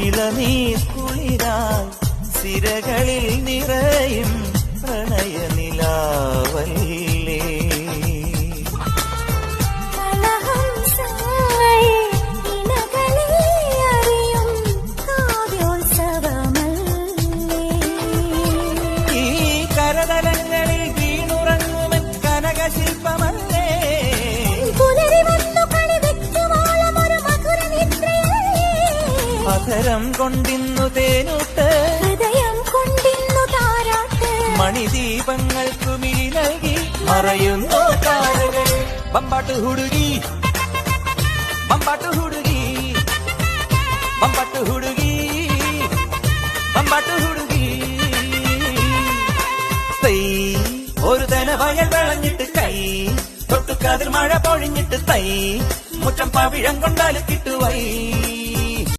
ഇളനീർ കുളിരായി സിരകളിൽ നിറയും പ്രണയനിലാവല്ലേ. ഈ കരതലങ്ങളിൽ വീണുറങ്ങുമൻ കനകശില്പമല്ലേ. അധരം കൊണ്ടിന്നു തേനൂട്ട്, ഹൃദയം കൊണ്ടിന്നു താരാട്ട്, മണിദീപങ്ങൾക്കു മിഴി നൽകി മറയുന്നു താരകൾ. ബമ്പാട്ട് ഹുടുകി ബമ്പാട്ട് ഹുടുകി ബമ്പാട്ട് ഹുടുകി ബമ്പാട്ട് ഹുടുകി. തൈ ഒരു തന വയൽ വിളഞ്ഞിട്ട് കൈ തൊട്ടുകാതിൽ മഴ പൊഴിഞ്ഞിട്ട് തൈ മുറ്റം പവിഴം കൊണ്ടാൽ കിട്ടുവൈ.